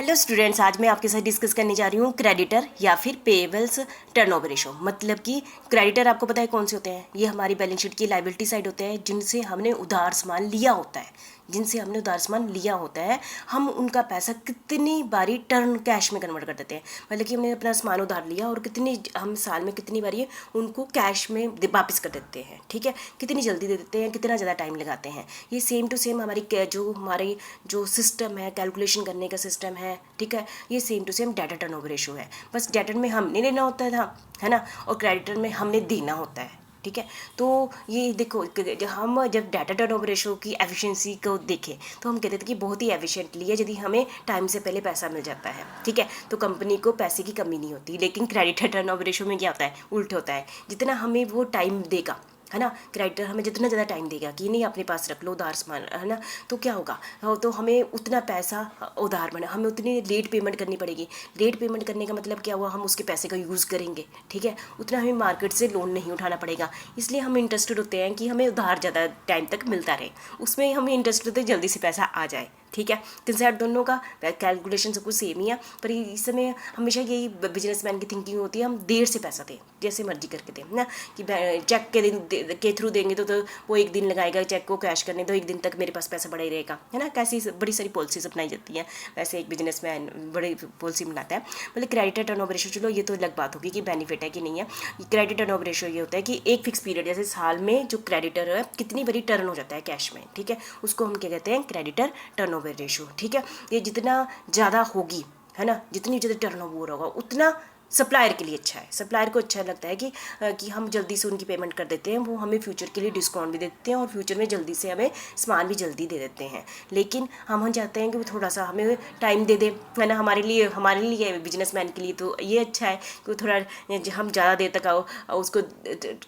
Hello students, आज मैं आपके साथ डिस्कस करने जा रही हूँ क्रेडिटर या फिर पेबल्स टर्नओवर रेशो। मतलब कि क्रेडिटर आपको पता है कौन से होते हैं, ये हमारी बैलेंस शीट की लायबिलिटी साइड होते हैं जिनसे हमने उधार सामान लिया होता है। हम उनका पैसा कितनी बारी टर्न कैश में कन्वर्ट कर देते हैं। मतलब कि हमने अपना सामान उधार लिया और हम साल में कितनी बारी उनको कैश में वापस कर देते हैं। ठीक है, कितनी जल्दी दे देते हैं, कितना ज़्यादा टाइम लगाते हैं। ये सेम टू सेम हमारी जो सिस्टम है, कैलकुलेशन करने का सिस्टम है, ठीक है, ये same to same debtor turnover ratio है। बस डेटर में हमने लेना होता था, है ना, और क्रेडिटर में हमने देना होता है। ठीक है, तो ये देखो, जब डाटा टर्नओवर रेशो की एफिशिएंसी को देखें तो हम कहते थे कि बहुत ही एफिशिएंटली है यदि हमें टाइम से पहले पैसा मिल जाता है। ठीक है, तो कंपनी को पैसे की कमी नहीं होती। लेकिन क्रेडिटर टर्नओवर रेशो में क्या होता है, उल्ट होता है। जितना हमें वो टाइम देगा, है ना, क्रेडिटर हमें जितना ज़्यादा टाइम देगा कि नहीं अपने पास रख लो उधार सामान, है ना, तो क्या होगा, तो हमें उतना पैसा उधार बना, हमें उतनी लेट पेमेंट करनी पड़ेगी। लेट पेमेंट करने का मतलब क्या हुआ, हम उसके पैसे का यूज़ करेंगे। ठीक है, उतना हमें मार्केट से लोन नहीं उठाना पड़ेगा। इसलिए हम इंटरेस्टेड होते हैं कि हमें उधार ज़्यादा टाइम तक मिलता रहे, उसमें हमें इंटरेस्ट होते जल्दी से पैसा आ जाए। ठीक है, कंसेप्ट दोनों का कैलकुलेशन सब कुछ सेम ही है, पर इस समय हमेशा यही बिजनेसमैन की थिंकिंग होती है, हम देर से पैसा दें, जैसे मर्जी करके दें ना, कि चेक के थ्रू देंगे तो वो एक दिन लगाएगा चेक को कैश करने, तो एक दिन तक मेरे पास पैसा बड़ा ही रहेगा, है ना। कैसी बड़ी सारी पॉलिसीज अपनाई जाती हैं। वैसे एक बिजनेसमैन बड़ी पॉलिसी बनाता है। मतलब क्रेडिटर टर्नओवर रेशो, चलो ये तो अलग बात होगी कि बेनिफिट है कि नहीं है। क्रेडिट टर्नओवर रेशो ये होता है कि एक फिक्स पीरियड, जैसे साल में जो क्रेडिटर है कितनी बड़ी टर्न हो जाता है कैश में, ठीक है, उसको हम क्या कहते हैं, क्रेडिटर टर्नओवर रेशो। ठीक है, ये जितना ज़्यादा होगी, है ना, जितनी ज़्यादा टर्नओवर होगा उतना सप्लायर के लिए अच्छा है। सप्लायर को अच्छा लगता है कि हम जल्दी से उनकी पेमेंट कर देते हैं, वो हमें फ्यूचर के लिए डिस्काउंट भी देते हैं और फ्यूचर में जल्दी से हमें सामान भी जल्दी दे देते हैं। लेकिन हम चाहते हैं कि वो थोड़ा सा हमें टाइम दे दे, है ना। हमारे लिए बिजनेसमैन के लिए तो ये अच्छा है कि वो थोड़ा हम ज़्यादा देर तक उसको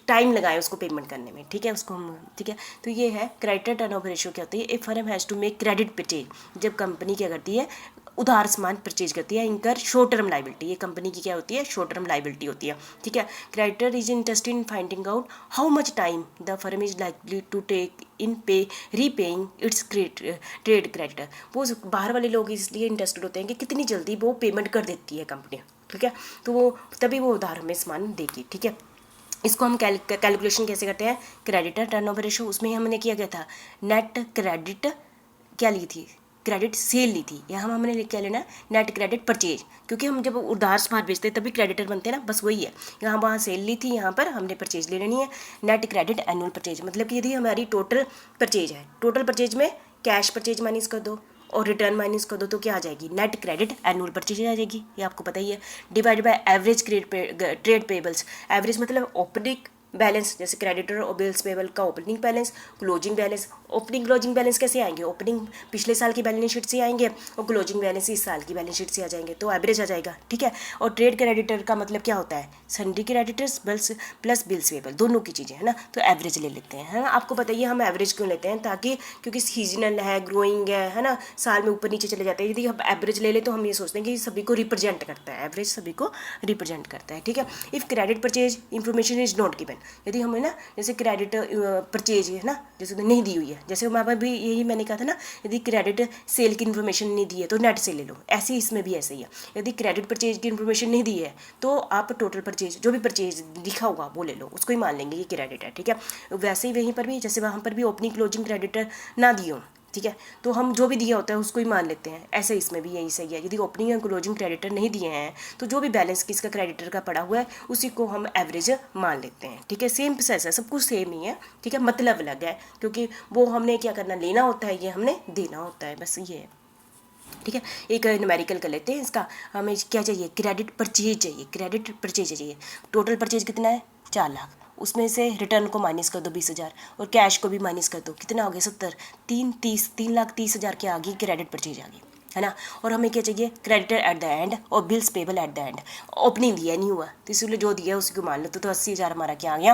टाइम लगाएं उसको पेमेंट करने में। ठीक है, उसको हम, ठीक है, तो ये है क्रेडिटर टर्नओवर रेशियो। क्या होती है, a firm has to make credit purchase. जब कंपनी क्या करती है, उधार सामान परचेज करती है, इनकर शॉर्ट टर्म लाइबिलिटी, ये कंपनी की क्या होती है, शॉर्ट टर्म लाइबिलिटी होती है। ठीक है, creditor is interested in finding out how much time the firm is likely to take in repaying its trade creditor. वो बाहर वाले लोग इसलिए इंटरेस्टेड होते हैं कि कितनी जल्दी वो पेमेंट कर देती है कंपनी। ठीक है, तो वो तभी वो उधार में सामान देगी। ठीक है, इसको हम कैलकुलेशन कैसे करते हैं, क्रेडिटर टर्नओवर रेशो, उसमें हमने किया गया था नेट क्रेडिट, क्या ली थी, क्रेडिट सेल ली थी। यहाँ हमने क्या लेना, नेट क्रेडिट परचेज, क्योंकि हम जब उधार सामान बेचते हैं तभी क्रेडिटर बनते हैं ना, बस वही है। यहाँ वहाँ सेल ली थी, यहाँ पर हमने परचेज ले लेनी है। नेट क्रेडिट एनुअल परचेज, मतलब कि यदि हमारी टोटल परचेज है, टोटल परचेज में कैश परचेज माइनस कर दो और रिटर्न माइनस कर दो, तो क्या आ जाएगी, नेट क्रेडिट एनुअल परचेज आ जाएगी। ये आपको पता ही है। Divide by average trade payables. Average मतलब ओपनिंग बैलेंस, जैसे क्रेडिटर और बिल्स पेबल का opening balance, closing balance. Opening closing balance कैसे आएंगे, ओपनिंग पिछले साल की बैलेंस शीट से आएंगे और क्लोजिंग बैलेंस इस साल की बैलेंस शीट से आ जाएंगे, तो एवरेज आ जाएगा। ठीक है, और ट्रेड क्रेडिटर का मतलब क्या होता है, सन्डी क्रेडिटर्स प्लस बिल्स पेबल, दोनों की चीज़ें, है ना, तो एवरेज ले लेते हैं, है ना। आपको बताइए हम एवरेज क्यों लेते हैं, ताकि क्योंकि सीजनल है, ग्रोइंग है ना, साल में ऊपर नीचे चले जाते हैं। यदि हम एवरेज ले लें तो हम ये सोचते हैं कि सभी को रिप्रेजेंट करता है, एवरेज सभी को रिप्रेजेंट करता है। ठीक है, if credit purchase information is not given, यदि हमें ना जैसे क्रेडिट परचेज है ना, जैसे नहीं दी हुई है, जैसे वहाँ पर भी यही मैंने कहा था ना, यदि क्रेडिट सेल की इन्फॉर्मेशन नहीं दी है तो नेट से ले लो, ऐसे इसमें भी ऐसे ही है। यदि क्रेडिट परचेज की इन्फॉर्मेशन नहीं दी है तो आप टोटल परचेज, जो भी परचेज लिखा होगा वो ले लो, उसको ही मान लेंगे कि क्रेडिट है। ठीक है, वैसे ही वहीं पर भी, जैसे वहाँ पर भी ओपनिंग क्लोजिंग क्रेडिटर ना दिए हो, ठीक है, तो हम जो भी दिया होता है उसको ही मान लेते हैं। ऐसे इसमें भी यही सही है, यदि ओपनिंग या क्लोजिंग क्रेडिटर नहीं दिए हैं तो जो भी बैलेंस किसका क्रेडिटर का पड़ा हुआ है उसी को हम एवरेज मान लेते हैं। ठीक है, सेम प्रोसेस है, सब कुछ सेम ही है। ठीक है, मतलब अलग है, क्योंकि वो हमने क्या करना, लेना होता है, ये हमने देना होता है, बस ये है। ठीक है, एक न्यूमेरिकल कर लेते हैं इसका। हमें क्या चाहिए, क्रेडिट परचेज चाहिए, क्रेडिट परचेज चाहिए। टोटल परचेज कितना है, 4 लाख, उसमें से रिटर्न को माइनस कर दो 20,000 और कैश को भी माइनस कर दो, कितना हो गया 70, 3,30,30,000 के आगे क्रेडिट परचेज आ गई, है ना। और हमें क्या चाहिए, क्रेडिटर एट द एंड और bills payable at the end. Opening दिया नहीं हुआ तो इसलिए जो दिया उसको मान लो, तो 80,000 हमारा क्या आ गया,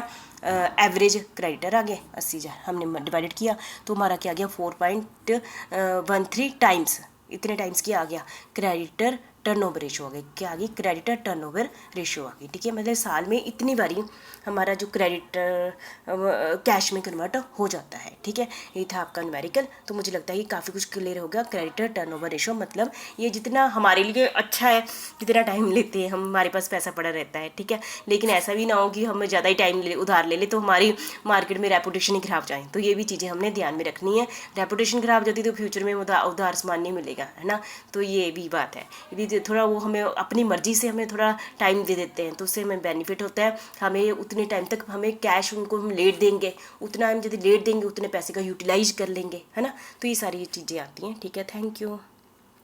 एवरेज क्रेडिटर आ गया 80,000, हमने डिवाइडेड किया तो हमारा क्या आ गया, 4.13 टाइम्स, इतने टाइम्स की आ गया क्रेडिटर टर्नओवर रेशो आ गई, क्या आ गई, क्रेडिटर टर्नओवर रेशो आ गई, ठीक है। मतलब साल में इतनी बारी हमारा जो क्रेडिटर कैश में कन्वर्ट हो जाता है, ठीक है। ये था आपका न्यूमेरिकल। तो मुझे लगता है ये काफ़ी कुछ क्लियर हो गया। क्रेडिटर टर्नओवर रेशो मतलब ये जितना हमारे लिए अच्छा है, जितना टाइम लेते हैं हम, हमारे पास पैसा पड़ा रहता है, ठीक है। लेकिन ऐसा भी ना हो कि हम ज़्यादा ही टाइम उधार ले तो हमारी मार्केट में रेपुटेशन ही खराब जाए। तो ये भी चीज़ें हमने ध्यान में रखनी है। रेपुटेशन खराब हो जाती तो फ्यूचर में उधार सामान नहीं मिलेगा, है ना। तो ये भी बात है। यदि थोड़ा वो हमें अपनी मर्जी से हमें थोड़ा टाइम दे देते हैं तो उससे हमें बेनिफिट होता है। हमें उतने टाइम तक हमें कैश उनको हम लेट देंगे, उतना हम यदि लेट देंगे उतने पैसे का यूटिलाइज कर लेंगे, है ना। तो ये सारी चीज़ें आती हैं, ठीक है। Thank you.